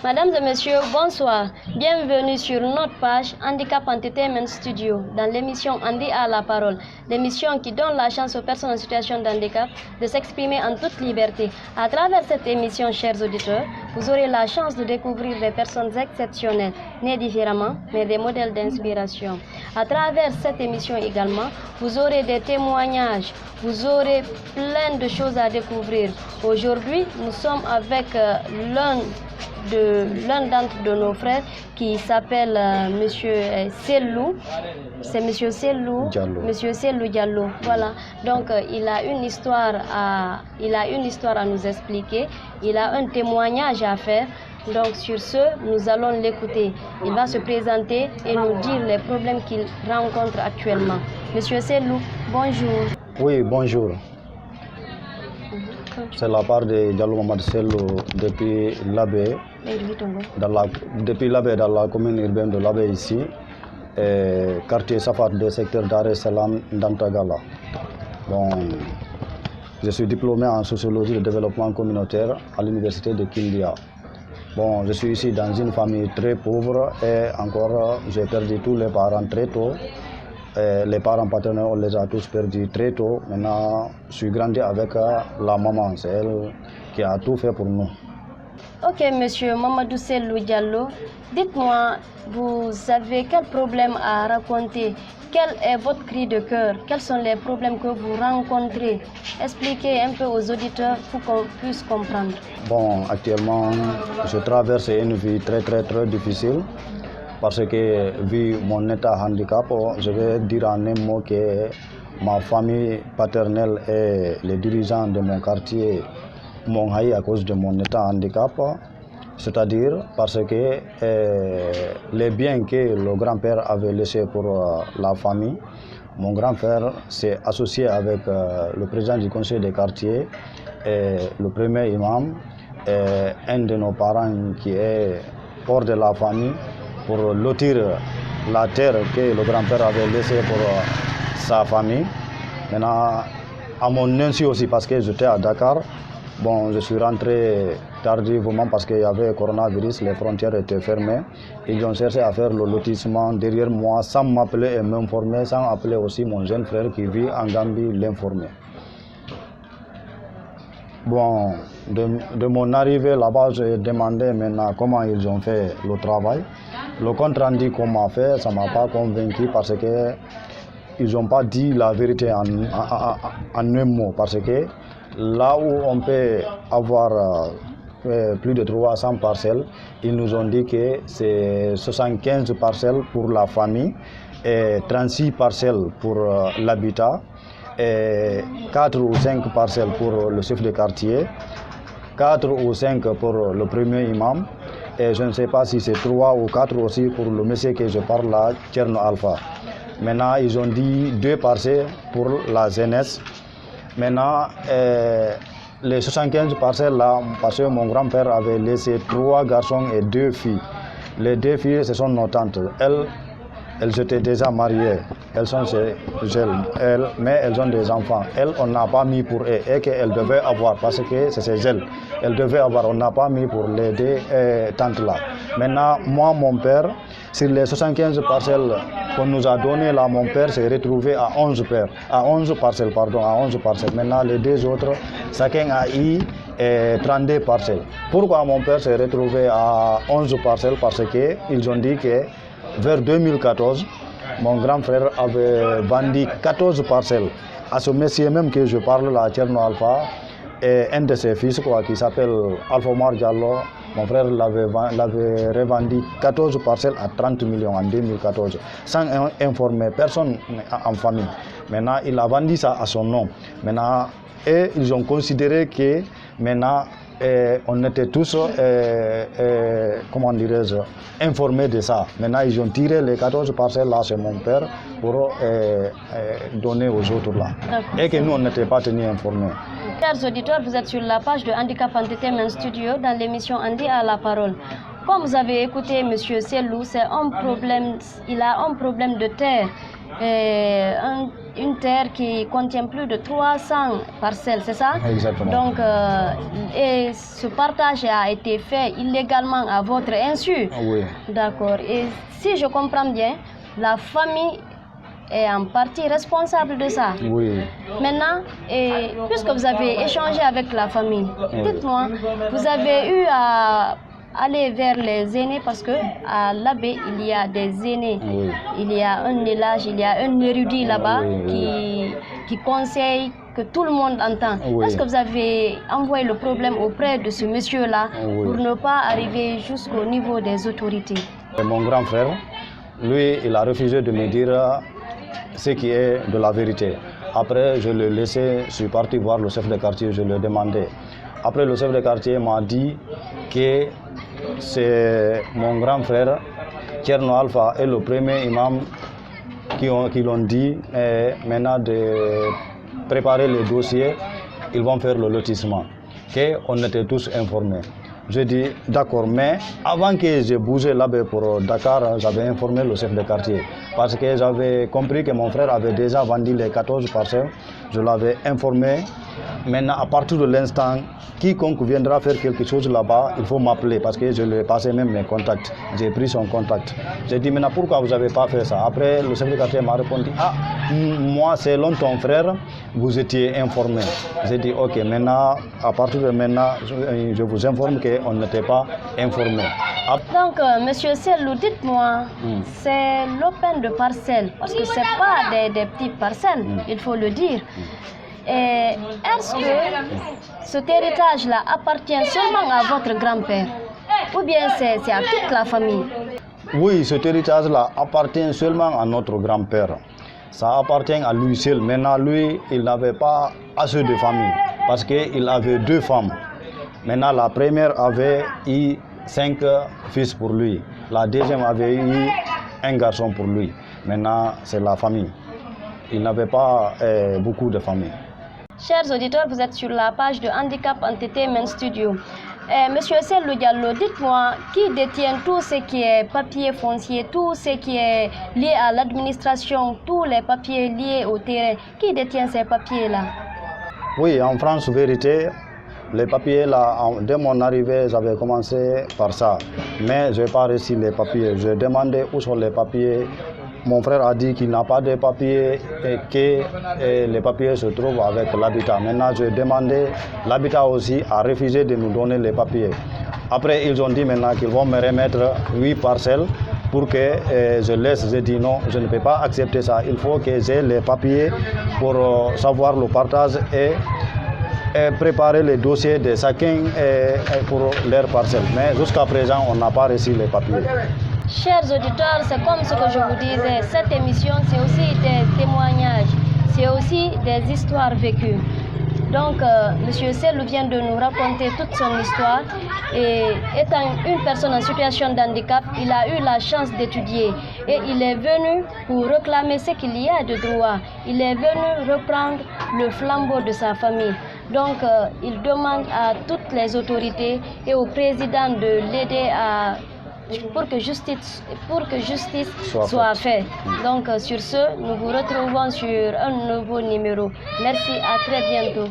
Mesdames et messieurs, bonsoir. Bienvenue sur notre page Handicap Entertainment Studio dans l'émission Handi à la parole, l'émission qui donne la chance aux personnes en situation de handicap de s'exprimer en toute liberté. À travers cette émission, chers auditeurs, vous aurez la chance de découvrir des personnes exceptionnelles, nées différemment, mais des modèles d'inspiration. À travers cette émission également, vous aurez des témoignages, vous aurez plein de choses à découvrir. Aujourd'hui, nous sommes avec l'un d'entre nos frères qui s'appelle Monsieur Sellou. C'est Monsieur Sellou Diallo. Voilà. Donc il a une histoire à nous expliquer. Il a un témoignage à faire. Donc sur ce, nous allons l'écouter. Il va se présenter et nous dire les problèmes qu'il rencontre actuellement. Monsieur Sellou, bonjour. Oui, bonjour. C'est la part de Diallo Mamad Sellou depuis Labé, dans la commune urbaine de Labé ici, quartier Safat de secteur Dar es Salaam d'Antagala. Bon, je suis diplômé en sociologie de développement communautaire à l'université de Kindia. Bon, je suis ici dans une famille très pauvre et encore j'ai perdu tous les parents très tôt. Les parents paternels, on les a tous perdus très tôt. Maintenant, je suis grandi avec la maman, c'est elle qui a tout fait pour nous. Ok, monsieur Mamadou Sellou Diallo, dites-moi, vous avez quel problème à raconter? Quel est votre cri de cœur? Quels sont les problèmes que vous rencontrez? Expliquez un peu aux auditeurs pour qu'on puisse comprendre. Bon, actuellement, je traverse une vie très difficile. Parce que, vu mon état handicap, je vais dire en un mot que ma famille paternelle et les dirigeants de mon quartier m'ont haï à cause de mon état handicap. C'est-à-dire parce que les biens que le grand-père avait laissés pour la famille, mon grand-père s'est associé avec le président du conseil des quartiers, et le premier imam, et un de nos parents qui est hors de la famille, pour lotir la terre que le grand-père avait laissée pour sa famille. Maintenant, à mon insu aussi, parce que j'étais à Dakar, bon, je suis rentré tardivement parce qu'il y avait le coronavirus, les frontières étaient fermées. Ils ont cherché à faire le lotissement derrière moi sans m'appeler et m'informer, sans appeler aussi mon jeune frère qui vit en Gambie, l'informer. Bon, de mon arrivée là-bas, j'ai demandé maintenant comment ils ont fait le travail. Le compte rendu qu'on m'a fait, ça ne m'a pas convaincu parce qu'ils n'ont pas dit la vérité en un mot. Parce que là où on peut avoir plus de 300 parcelles, ils nous ont dit que c'est 75 parcelles pour la famille et 36 parcelles pour l'habitat, et 4 ou 5 parcelles pour le chef de quartier, 4 ou 5 pour le premier imam, et je ne sais pas si c'est 3 ou 4 aussi pour le monsieur que je parle là, Tcherno Alpha. Maintenant, ils ont dit 2 parcelles pour la jeunesse. Maintenant, les 75 parcelles là, parce que mon grand-père avait laissé 3 garçons et 2 filles. Les 2 filles, ce sont nos tantes. Elles étaient déjà mariées, elles sont chez elles, mais elles ont des enfants. Elles, on n'a pas mis pour elles et qu'elles devaient avoir, parce que c'est chez elles. Elles devaient avoir, on n'a pas mis pour les 2 tantes là. Maintenant, moi, mon père, sur les 75 parcelles qu'on nous a données là, mon père s'est retrouvé à 11 parcelles. Maintenant, les 2 autres, chacun a eu 32 parcelles. Pourquoi mon père s'est retrouvé à 11 parcelles? Parce qu'ils ont dit que vers 2014, mon grand frère avait vendu 14 parcelles à ce monsieur même que je parle là, Tcherno Alpha, et un de ses fils qui s'appelle Alpha Omar Diallo. Mon frère l'avait revendu 14 parcelles à 30 millions en 2014, sans informer personne en famille. Maintenant, il a vendu ça à son nom. Maintenant, et ils ont considéré que maintenant, on était tous, comment dirais-je, informés de ça. Maintenant, ils ont tiré les 14 parcelles là chez mon père pour donner aux autres là. Et que nous, on n'était pas tenus informés. Chers auditeurs, vous êtes sur la page de Handicap Entertainment Studio dans l'émission Handi à la parole. Comme vous avez écouté M. Sellou, il a un problème de terre. une terre qui contient plus de 300 parcelles, c'est ça? Exactement. Donc, et ce partage a été fait illégalement à votre insu? Oui. D'accord. Et si je comprends bien, la famille est en partie responsable de ça. Oui. Maintenant, puisque vous avez échangé avec la famille, dites-moi, vous avez eu à aller vers les aînés parce que à l'abbé, il y a des aînés. Oui. Il y a un élage, il y a un érudit là-bas qui conseille, que tout le monde entend. Oui. Est-ce que vous avez envoyé le problème auprès de ce monsieur-là pour ne pas arriver jusqu'au niveau des autorités? Et mon grand frère, lui, il a refusé de me dire ce qui est de la vérité. Après, je l'ai laissé, je suis parti voir le chef de quartier, je lui ai demandé. Après, le chef de quartier m'a dit que c'est mon grand frère, Tcherno Alpha, est le premier imam qui l'ont dit maintenant de préparer les dossiers, ils vont faire le lotissement. On était tous informés. Je dis d'accord, mais avant que j'ai bougé là-bas pour Dakar, j'avais informé le chef de quartier parce que j'avais compris que mon frère avait déjà vendu les 14 parcelles. Je l'avais informé. Maintenant, à partir de l'instant, quiconque viendra faire quelque chose là-bas, il faut m'appeler parce que je lui ai passé même mes contacts. J'ai pris son contact. J'ai dit maintenant pourquoi vous n'avez pas fait ça? Après, le chef de quartier m'a répondu moi, selon ton frère, vous étiez informé. J'ai dit ok, maintenant, à partir de maintenant, je vous informe qu'on n'était pas informé. Donc, monsieur Sellou, dites-moi, c'est l'open de parcelles, parce que ce n'est pas des petites parcelles, il faut le dire. Est-ce que cet héritage-là appartient seulement à votre grand-père ou bien c'est à toute la famille? Oui, cet héritage-là appartient seulement à notre grand-père. Ça appartient à lui seul. Maintenant, lui, il n'avait pas assez de famille parce qu'il avait 2 femmes. Maintenant, la première avait eu 5 fils pour lui. La deuxième avait eu un garçon pour lui. Maintenant, c'est la famille. Il n'avait pas beaucoup de famille. Chers auditeurs, vous êtes sur la page de Handicap Entertainment Studio. Monsieur Sellou Diallo, dites-moi, qui détient tout ce qui est papier foncier, tout ce qui est lié à l'administration, tous les papiers liés au terrain, qui détient ces papiers-là? Oui, en France, vérité, les papiers, là, dès mon arrivée, j'avais commencé par ça. Mais je n'ai pas reçu les papiers. Je demandais où sont les papiers. Mon frère a dit qu'il n'a pas de papiers et que les papiers se trouvent avec l'habitat. Maintenant, je demandais, l'habitat aussi a refusé de nous donner les papiers. Après, ils ont dit maintenant qu'ils vont me remettre 8 parcelles pour que je laisse. J'ai dit non, je ne peux pas accepter ça. Il faut que j'ai les papiers pour savoir le partage et préparer les dossiers de chacun pour leur parcelle. Mais jusqu'à présent, on n'a pas reçu les papiers. Chers auditeurs, c'est comme ce que je vous disais, cette émission, c'est aussi des témoignages, c'est aussi des histoires vécues. Donc, M. Sellou vient de nous raconter toute son histoire et étant une personne en situation de handicap, il a eu la chance d'étudier et il est venu pour réclamer ce qu'il y a de droit. Il est venu reprendre le flambeau de sa famille. Donc, il demande à toutes les autorités et au président de l'aider pour que justice soit faite. Donc, sur ce, nous vous retrouvons sur un nouveau numéro. Merci, à très bientôt.